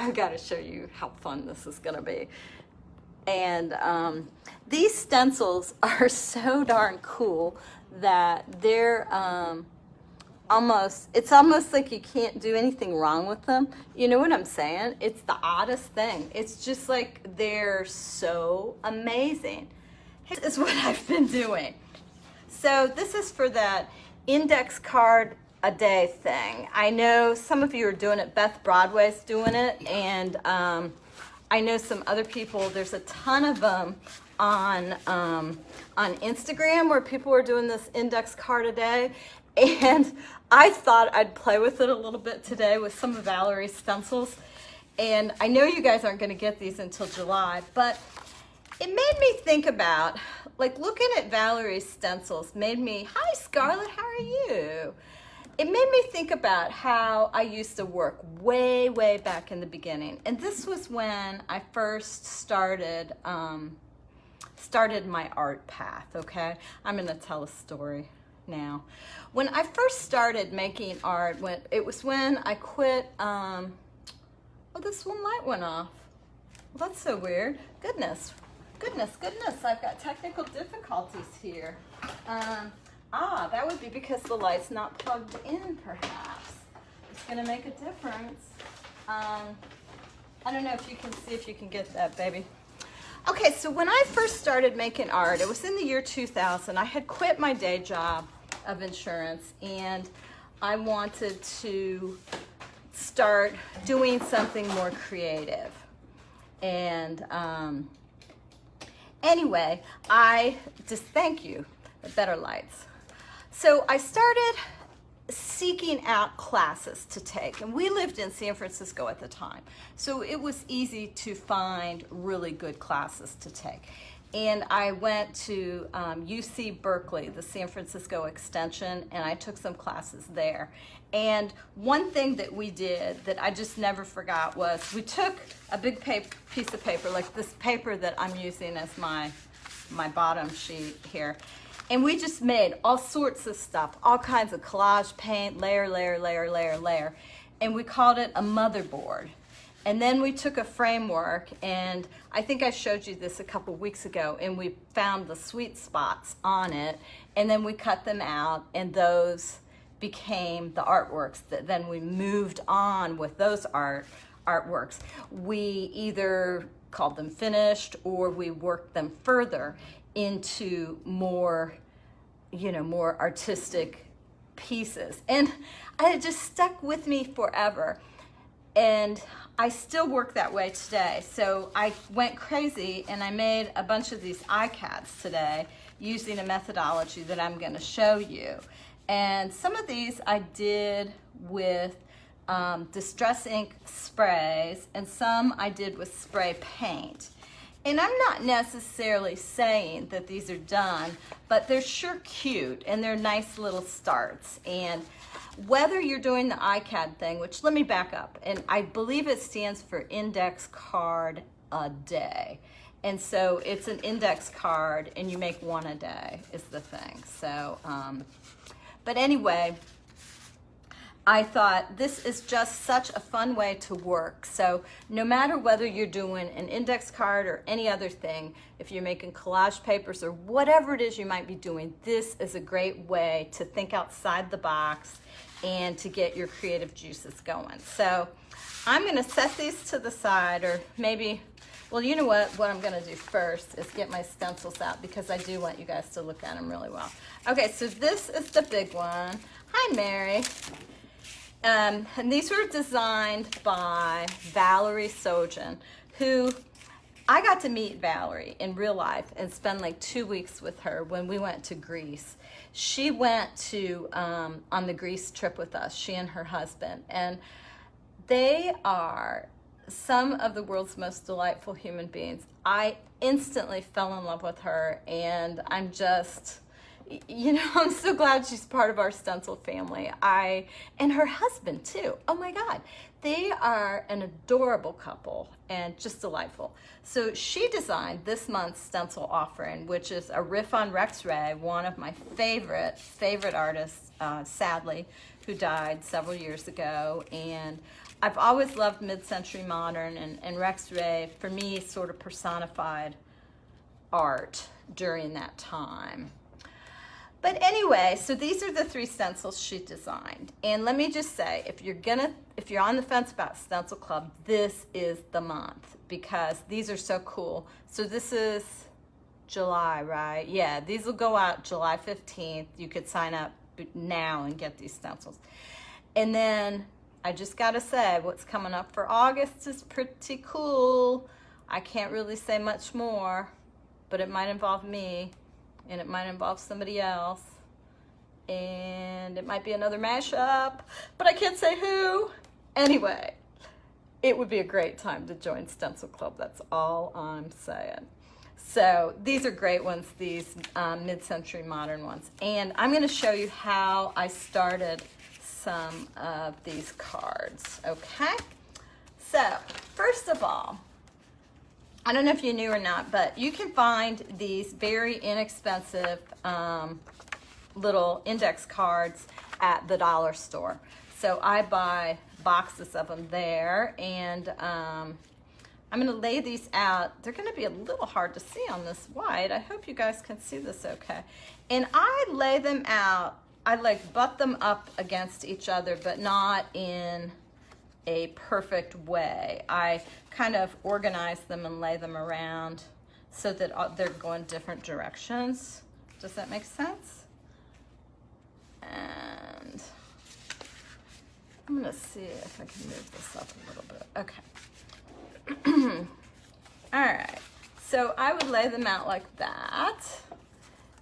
I've got to show you how fun this is going to be. And these stencils are so darn cool that they're it's almost like you can't do anything wrong with them. You know what I'm saying? It's the oddest thing. It's just like they're so amazing. This is what I've been doing. So this is for that index card a day thing. I know some of you are doing it. Beth Broadway's doing it, and I know some other people. There's a ton of them on Instagram where people are doing this index card a day. And I thought I'd play with it a little bit today with some of Valerie's stencils. And I know you guys aren't going to get these until July, but it made me think about, like, looking at Valerie's stencils made me, hi Scarlett, how are you? It made me think about how I used to work way, way back in the beginning. And this was when I first started my art path, okay? I'm going to tell a story now. When I first started making art, it was when I quit, oh, this one light went off. Well, that's so weird. Goodness, I've got technical difficulties here. That would be because the light's not plugged in, perhaps. It's gonna make a difference. I don't know if you can see if you can get that, baby. Okay, so when I first started making art, it was in the year 2000. I had quit my day job of insurance, and I wanted to start doing something more creative. And anyway, thank you, better lights. So I started seeking out classes to take, and we lived in San Francisco at the time, so it was easy to find really good classes to take. And I went to UC Berkeley, the San Francisco extension, and I took some classes there. And one thing that we did that I just never forgot was we took a big piece of paper, like this paper that I'm using as my bottom sheet here, and we just made all sorts of stuff, all kinds of collage paint, layer, layer, layer, layer, layer, and we called it a motherboard. And then we took a framework, and I think I showed you this a couple weeks ago, and we found the sweet spots on it, and then we cut them out, and those became the artworks that then we moved on with those artworks. We either called them finished, or we worked them further into more, more artistic pieces. And it just stuck with me forever. And I still work that way today. So I went crazy and I made a bunch of these ICADs today using a methodology that I'm going to show you. And some of these I did with Distress ink sprays, and some I did with spray paint. And I'm not necessarily saying that these are done, but they're sure cute and they're nice little starts. And whether you're doing the ICAD thing, which let me back up, and I believe it stands for index card a day. And so it's an index card and you make one a day is the thing. So, but anyway, I thought this is just such a fun way to work. So no matter whether you're doing an index card or any other thing, if you're making collage papers or whatever it is you might be doing, this is a great way to think outside the box and to get your creative juices going. So I'm gonna set these to the side, or maybe, well, you know what I'm gonna do first is get my stencils out, because I do want you guys to look at them really well. Okay, so this is the big one. Hi, Mary. And these were designed by Valerie Sojan, who I got to meet Valerie in real life and spend like 2 weeks with her when we went to Greece. She went to on the Greece trip with us, she and her husband, and they are some of the world's most delightful human beings. I instantly fell in love with her, and I'm just, I'm so glad she's part of our stencil family. And her husband too. Oh my God. They are an adorable couple and just delightful. So she designed this month's stencil offering, which is a riff on Rex Ray, one of my favorite artists, sadly, who died several years ago. And I've always loved mid-century modern, and Rex Ray, for me, sort of personified art during that time. But anyway, so these are the 3 stencils she designed. And let me just say, if you're on the fence about Stencil Club, this is the month, because these are so cool. So this is July, right? Yeah, these will go out July 15th. You could sign up now and get these stencils. And then I just gotta say, what's coming up for August is pretty cool. I can't really say much more, but it might involve me, and it might involve somebody else, and it might be another mashup, but I can't say who. Anyway, it would be a great time to join Stencil Club. That's all I'm saying. So these are great ones, these mid-century modern ones. And I'm gonna show you how I started some of these cards, okay? So first of all, I don't know if you knew or not, but you can find these very inexpensive little index cards at the dollar store. So I buy boxes of them there, and I'm gonna lay these out. They're gonna be a little hard to see on this white. I hope you guys can see this okay. And I lay them out, I like butt them up against each other, but not in a perfect way. I kind of organize them and lay them around so that they're going different directions. Does that make sense? And I'm gonna see if I can move this up a little bit. Okay. All right, so I would lay them out like that.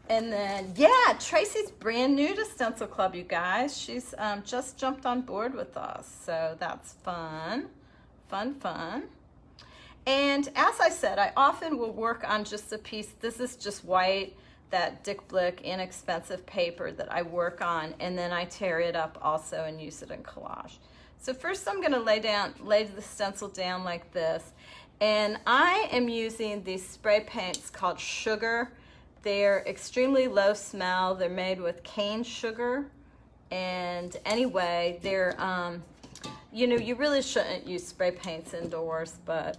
And then, yeah, Tracy's brand new to Stencil Club, you guys. She's just jumped on board with us, so that's fun, fun, fun. And as I said, I often will work on just a piece. This is just white, that Dick Blick inexpensive paper that I work on, and then I tear it up also and use it in collage. So first I'm gonna lay the stencil down like this, and I am using these spray paints called Sugar. They're extremely low smell. They're made with cane sugar. And anyway, they're, you know, you really shouldn't use spray paints indoors, but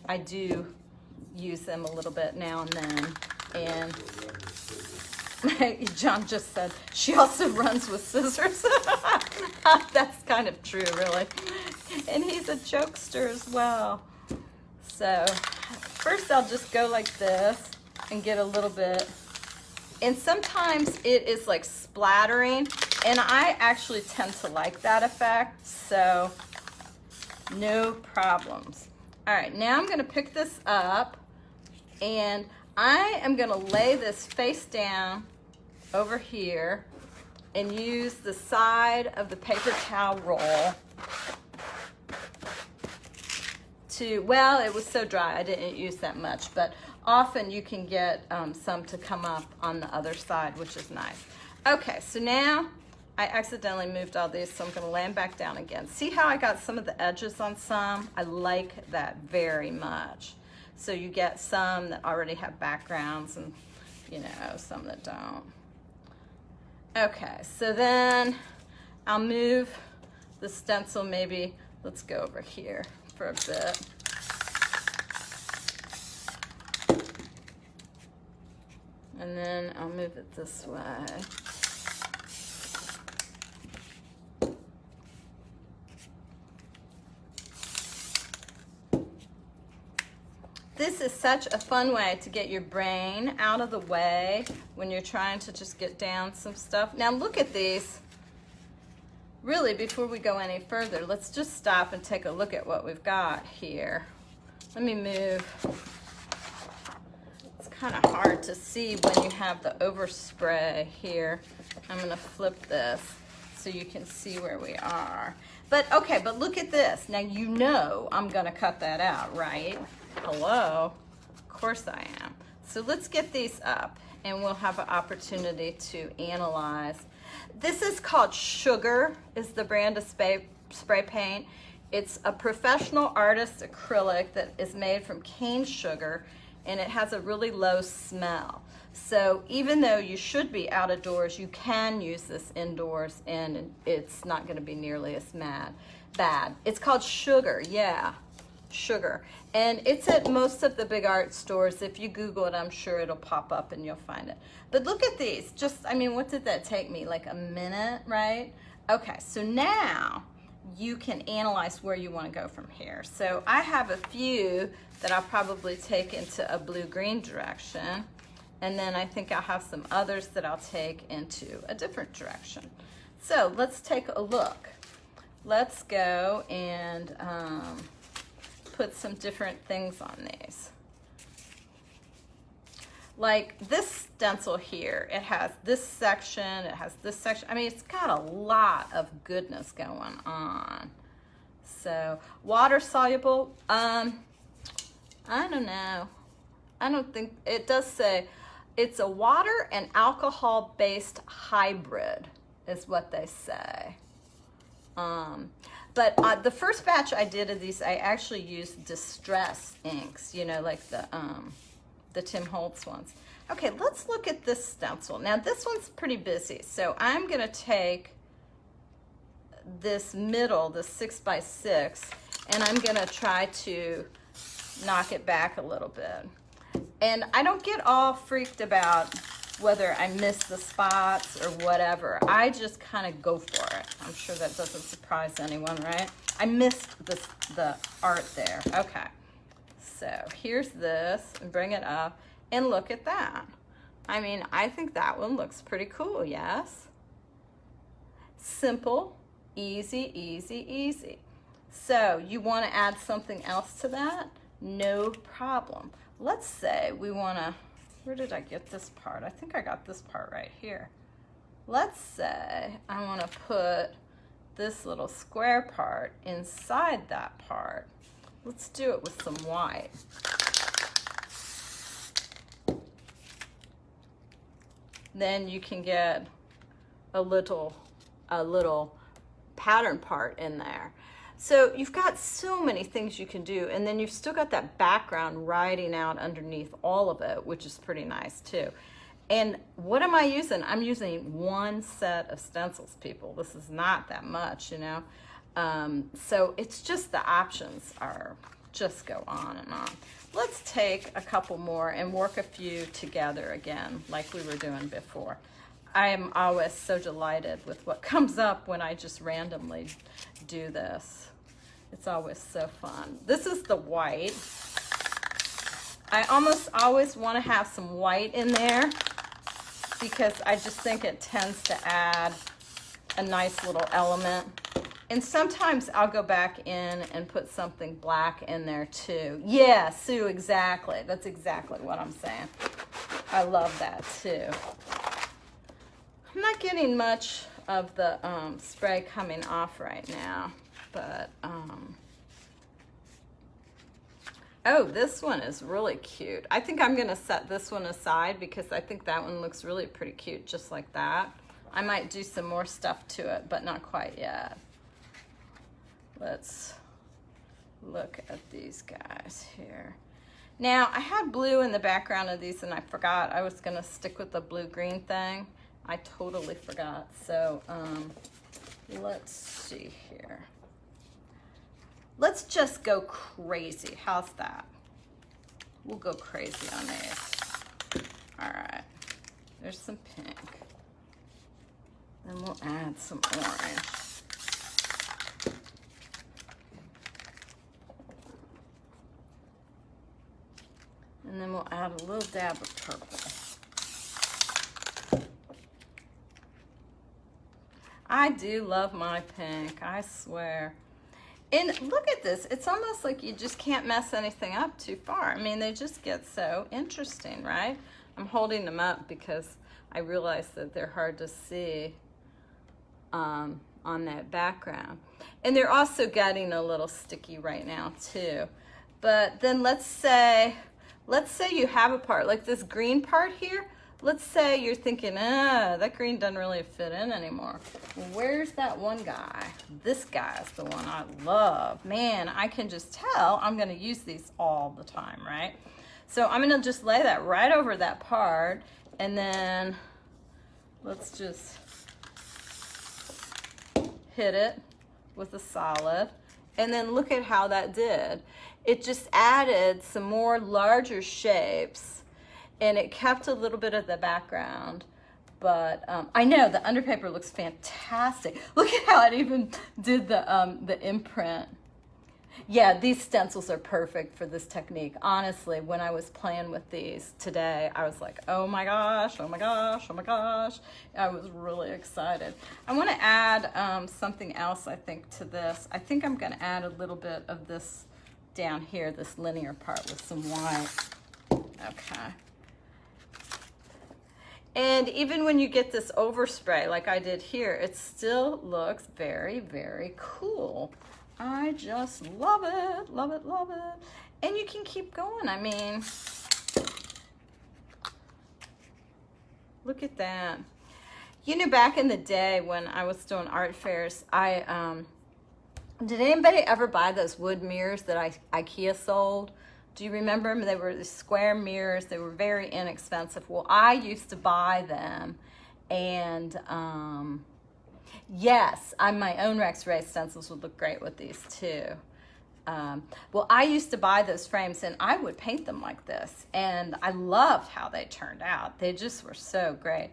I do use them a little bit now and then. And John just said, she also runs with scissors. That's kind of true, really. And he's a jokester as well. So first I'll just go like this and get a little bit, and sometimes it is like splattering, and I actually tend to like that effect, so no problems. All right, now I'm gonna pick this up, and I am gonna lay this face down over here and use the side of the paper towel roll to, well, it was so dry I didn't use that much, but often you can get some to come up on the other side, which is nice. Okay, so now I accidentally moved all these, so I'm gonna lay them back down again. See how I got some of the edges on some? I like that very much. So you get some that already have backgrounds and, you know, some that don't. Okay, so then I'll move the stencil maybe, let's go over here for a bit. And then I'll move it this way. This is such a fun way to get your brain out of the way when you're trying to just get down some stuff. Now look at these. Really, before we go any further, let's just stop and take a look at what we've got here. Let me move. Kind of hard to see when you have the overspray here. I'm gonna flip this so you can see where we are. But okay, but look at this. Now you know I'm gonna cut that out, right? Hello, of course I am. So let's get these up and we'll have an opportunity to analyze. This is called Sugar, is the brand of spray paint. It's a professional artist acrylic that is made from cane sugar, and it has a really low smell. So even though you should be out of doors, you can use this indoors, and it's not gonna be nearly as bad. It's called Sugar, yeah, Sugar. And it's at most of the big art stores. If you Google it, I'm sure it'll pop up and you'll find it. But look at these. Just, I mean, what did that take me? Like a minute, right? Okay, so now you can analyze where you want to go from here. So I have a few that I'll probably take into a blue-green direction. And then I think I'll have some others that I'll take into a different direction. So let's take a look. Let's go and put some different things on these. Like this stencil here, it has this section, it has this section. I mean, it's got a lot of goodness going on. So water soluble, I don't know. I don't think, it does say it's a water and alcohol based hybrid is what they say. But the first batch I did of these, I actually used distress inks, you know, like the Tim Holtz ones. Okay, let's look at this stencil. Now this one's pretty busy, so I'm gonna take this middle, the 6x6, and I'm gonna try to knock it back a little bit. And I don't get all freaked about whether I miss the spots or whatever. I just kind of go for it. I'm sure that doesn't surprise anyone, right? I missed the art there. Okay, so here's this, and bring it up, and look at that. I mean, I think that one looks pretty cool, yes? Simple, easy, easy, easy. So you want to add something else to that? No problem. Let's say we want to, where did I get this part? I think I got this part right here. Let's say I want to put this little square part inside that part. Let's do it with some white. Then you can get a little pattern part in there. So you've got so many things you can do, and then you've still got that background riding out underneath all of it, which is pretty nice too. And what am I using? I'm using one set of stencils, people. This is not that much, you know. So it's just the options are just go on and on. Let's take a couple more and work a few together again, like we were doing before. I am always so delighted with what comes up when I just randomly do this. It's always so fun. This is the white. I almost always want to have some white in there because I just think it tends to add a nice little element. And sometimes I'll go back in and put something black in there too. Yeah, Sue, exactly. That's exactly what I'm saying. I love that too. I'm not getting much of the spray coming off right now, but oh, this one is really cute. I think I'm gonna set this one aside because I think that one looks really pretty cute just like that. I might do some more stuff to it, but not quite yet. Let's look at these guys here. Now, I had blue in the background of these and I forgot I was gonna stick with the blue-green thing. I totally forgot. So let's see here. Let's just go crazy. How's that? We'll go crazy on these. All right, there's some pink. Then we'll add some orange. And then we'll add a little dab of purple. I do love my pink, I swear. And look at this, it's almost like you just can't mess anything up too far. I mean, they just get so interesting, right? I'm holding them up because I realize that they're hard to see on that background. And they're also getting a little sticky right now too. But then let's say you have a part, like this green part here. Let's say you're thinking, that green doesn't really fit in anymore. Well, where's that one guy? This guy is the one I love. Man, I can just tell I'm gonna use these all the time, right? So I'm gonna just lay that right over that part, and then let's just hit it with a solid. And then look at how that did. It just added some more larger shapes, and it kept a little bit of the background. But I know the underpaper looks fantastic. Look at how it even did the imprint. Yeah, these stencils are perfect for this technique. Honestly, when I was playing with these today, I was like, oh my gosh, oh my gosh, oh my gosh. I was really excited. I want to add something else, I think, to this. I think I'm going to add a little bit of this down here, this linear part with some white. Okay. And even when you get this overspray like I did here, it still looks very, very cool. I just love it, love it, love it. And you can keep going. I mean, look at that. You know, back in the day when I was doing art fairs, did anybody ever buy those wood mirrors that IKEA sold? Do you remember them? They were the square mirrors. They were very inexpensive. Well, I used to buy them, and yes, my own Rex Ray stencils would look great with these too. Well, I used to buy those frames, and I would paint them like this, and I loved how they turned out. They just were so great.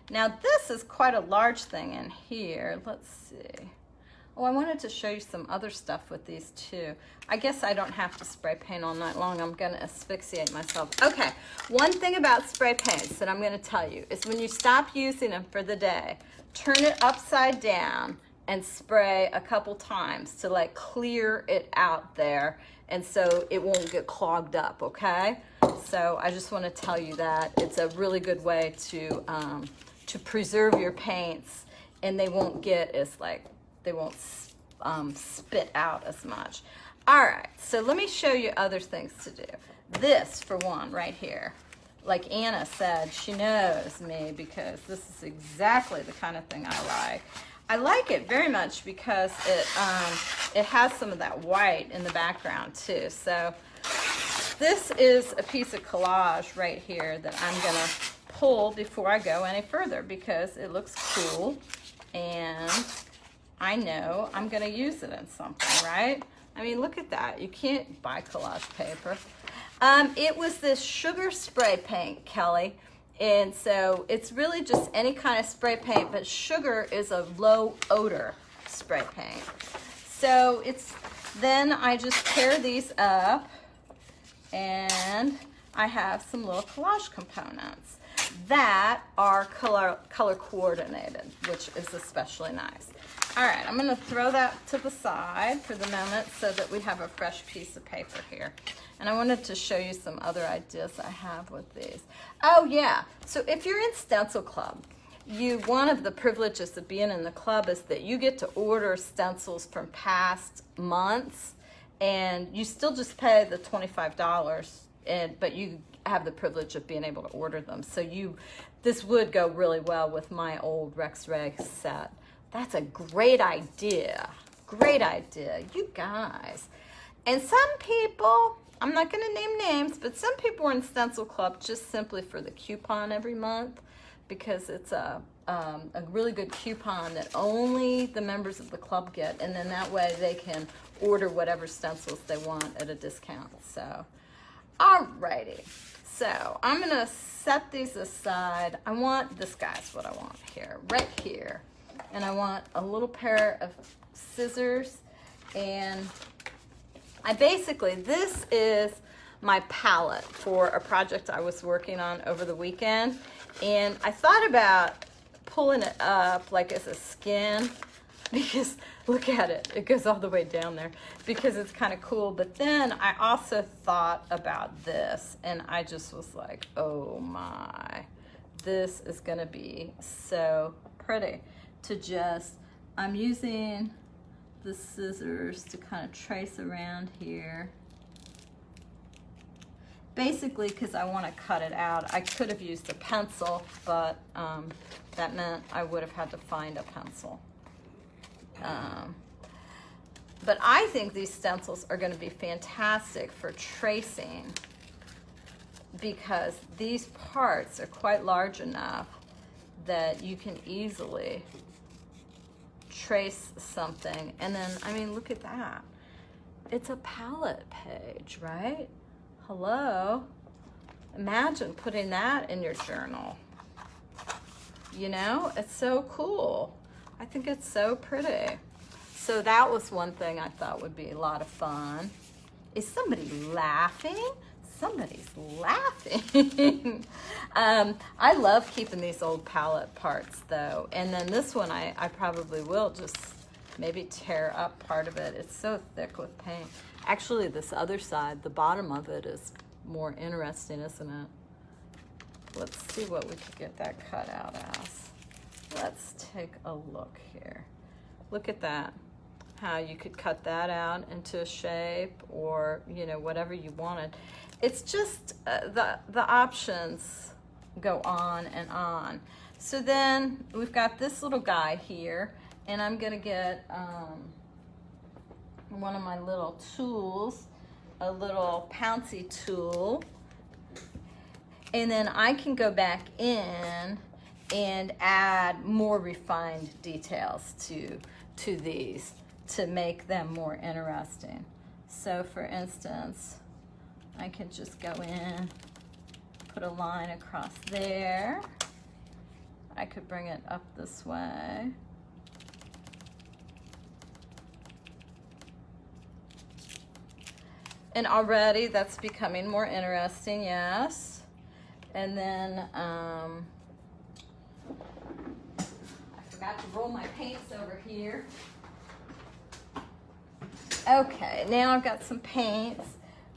Now, this is quite a large thing in here. Let's see. Oh, I wanted to show you some other stuff with these too. I guess I don't have to spray paint all night long. I'm gonna asphyxiate myself. Okay, one thing about spray paints that I'm gonna tell you is when you stop using them for the day, turn it upside down and spray a couple times to like clear it out there, and so it won't get clogged up, okay? So I just wanna tell you that. It's a really good way to preserve your paints, and they won't get as they won't spit out as much. All right, so let me show you other things to do. This, for one, right here. Like Anna said, she knows me because this is exactly the kind of thing I like. I like it very much because it has some of that white in the background too. So this is a piece of collage right here that I'm gonna pull before I go any further because it looks cool, and I know I'm gonna use it in something, right? I mean, look at that. You can't buy collage paper. It was this sugar spray paint, Kelly. And so it's really just any kind of spray paint, but sugar is a low odor spray paint. So then I just tear these up, and I have some little collage components that are color coordinated, which is especially nice. All right, I'm gonna throw that to the side for the moment so that we have a fresh piece of paper here. And I wanted to show you some other ideas I have with these. Oh yeah, so if you're in Stencil Club, one of the privileges of being in the club is that you get to order stencils from past months, and you still just pay the $25, but you have the privilege of being able to order them. So this would go really well with my old Rex Ray-esque set. That's a great idea. Great idea, you guys. And some people, I'm not gonna name names, but some people are in Stencil Club just simply for the coupon every month, because it's a really good coupon that only the members of the club get, and then that way they can order whatever stencils they want at a discount. So, alrighty. So I'm gonna set these aside. I want this guy's what I want here, right here. And I want a little pair of scissors, and this is my palette for a project I was working on over the weekend, and I thought about pulling it up like as a skin, because look at it, it goes all the way down there, because it's kind of cool. But then I also thought about this, and I just was like, oh my, this is gonna be so pretty. I'm using the scissors to kind of trace around here. Basically, because I want to cut it out. I could have used a pencil, but that meant I would have had to find a pencil. But I think these stencils are going to be fantastic for tracing, because these parts are quite large enough that you can easily trace something. And then, I mean, look at that. It's a palette page, right? Hello. Imagine putting that in your journal. You know, it's so cool. I think it's so pretty. So that was one thing I thought would be a lot of fun. Is somebody laughing? Somebody's laughing. I love keeping these old palette parts though. And then this one I probably will just maybe tear up part of it. It's so thick with paint. Actually, this other side, the bottom of it is more interesting, isn't it? Let's see what we could get that cut out as. Let's take a look here. Look at that. How you could cut that out into a shape or, you know, whatever you wanted. It's just the options go on and on. So then we've got this little guy here, and I'm gonna get one of my little tools, a little pouncy tool, and then I can go back in and add more refined details to these to make them more interesting. So for instance, I can just go in, put a line across there. I could bring it up this way. And already that's becoming more interesting, yes. And then, I forgot to roll my paints over here. Okay, now I've got some paints.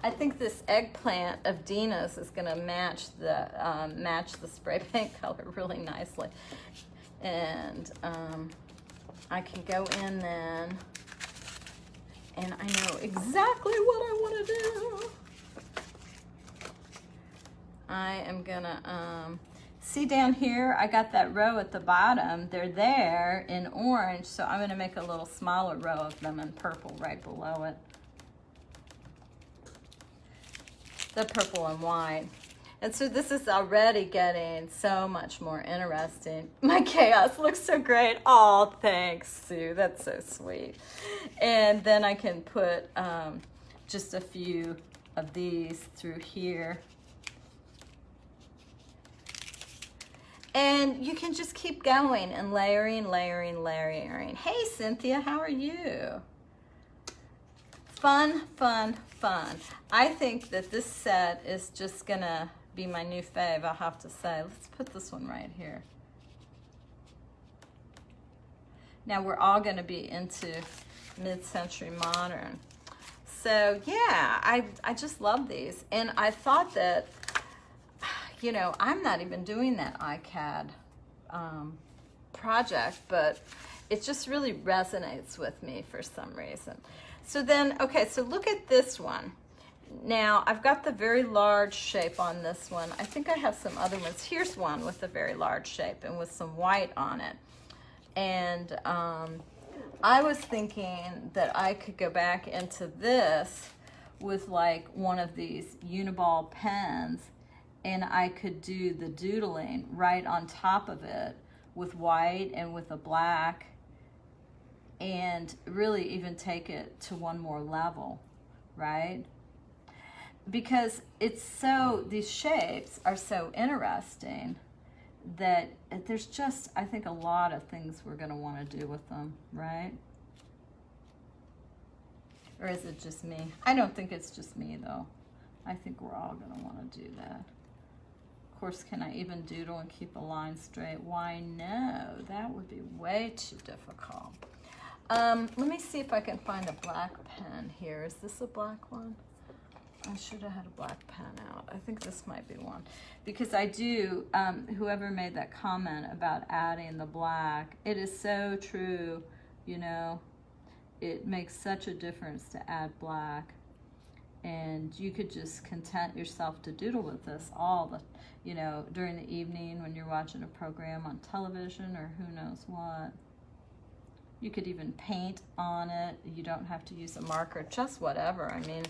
I think this eggplant of Dina's is gonna match the spray paint color really nicely. And I can go in then, and I know exactly what I wanna do. I am gonna, see down here, I got that row at the bottom. They're there in orange, so I'm gonna make a little smaller row of them in purple right below it. The purple and white. And so this is already getting so much more interesting. My chaos looks so great. Oh, thanks, Sue. That's so sweet. And then I can put just a few of these through here. And you can just keep going and layering, layering, layering. Hey, Cynthia, how are you? Fun, fun, fun. I think that this set is just gonna be my new fave, I'll have to say. Let's put this one right here. Now we're all gonna be into mid-century modern. So yeah, I just love these. And I thought that, you know, I'm not even doing that ICAD project, but it just really resonates with me for some reason. So then, okay, so look at this one. Now, I've got the very large shape on this one. I think I have some other ones. Here's one with a very large shape and with some white on it. And I was thinking that I could go back into this with like one of these Uniball pens, and I could do the doodling right on top of it with white and with a black, and really even take it to one more level, right? Because it's so, these shapes are so interesting that there's just, I think, a lot of things we're gonna wanna do with them, right? Or is it just me? I don't think it's just me though. I think we're all gonna wanna do that. Of course, can I even doodle and keep a line straight? Why no, that would be way too difficult. Let me see if I can find a black pen here. Is this a black one? I should have had a black pen out. I think this might be one. Because I do, whoever made that comment about adding the black, it is so true, you know, it makes such a difference to add black. And you could just content yourself to doodle with this all the, you know, during the evening when you're watching a program on television or who knows what. You could even paint on it. You don't have to use a marker, just whatever. I mean,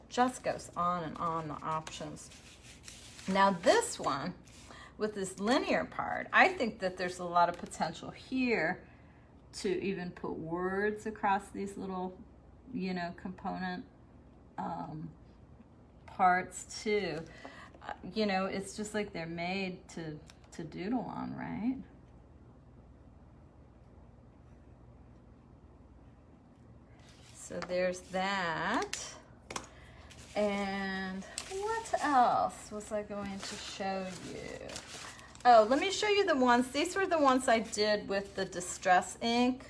just goes on and on, the options. Now this one, with this linear part, I think that there's a lot of potential here to even put words across these little, you know, component parts too. You know, it's just like they're made to doodle on, right? So there's that. And what else was I going to show you? Oh, let me show you the ones. These were the ones I did with the Distress ink.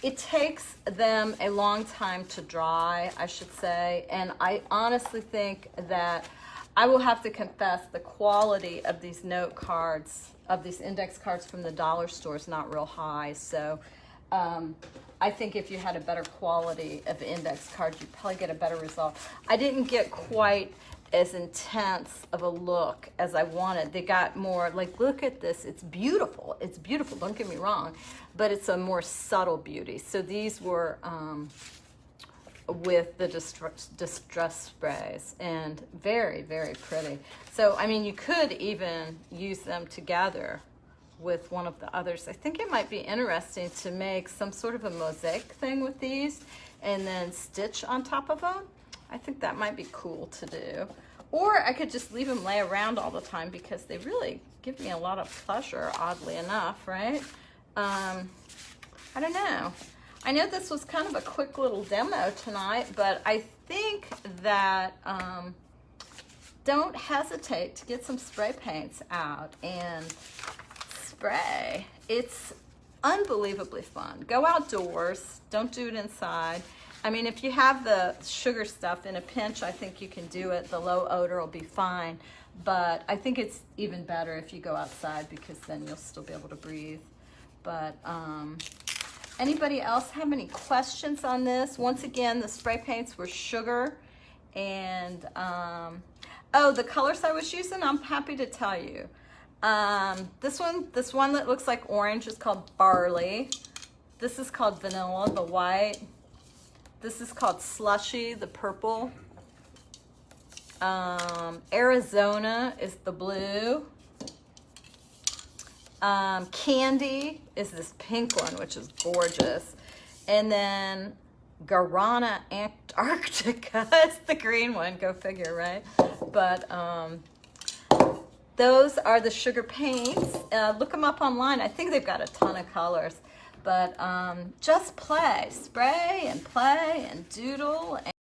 It takes them a long time to dry, I should say, and I honestly think that I will have to confess the quality of these note cards, of these index cards from the dollar store is not real high. So I think if you had a better quality of index cards, you'd probably get a better result. I didn't get quite as intense of a look as I wanted. They got more like, look at this, it's beautiful, don't get me wrong, but it's a more subtle beauty. So these were with the distress sprays, and very, very pretty. So I mean, you could even use them together with one of the others. I think it might be interesting to make some sort of a mosaic thing with these and then stitch on top of them. I think that might be cool to do. Or I could just leave them lay around all the time because they really give me a lot of pleasure, oddly enough, right? I don't know. I know this was kind of a quick little demo tonight, but I think that don't hesitate to get some spray paints out and spray. It's unbelievably fun. Go outdoors, don't do it inside. I mean, if you have the sugar stuff in a pinch, I think you can do it. The low odor will be fine, but I think it's even better if you go outside because then you'll still be able to breathe. But anybody else have any questions on this? Once again, the spray paints were sugar, and oh, the colors I was using, I'm happy to tell you. This one that looks like orange is called Barley. This is called Vanilla, the white. This is called Slushy, the purple. Arizona is the blue. Candy is this pink one, which is gorgeous. And then Guarana Antarctica is the green one, go figure, right? But those are the sugar paints. Look them up online. I think they've got a ton of colors. But just play, spray and play and doodle.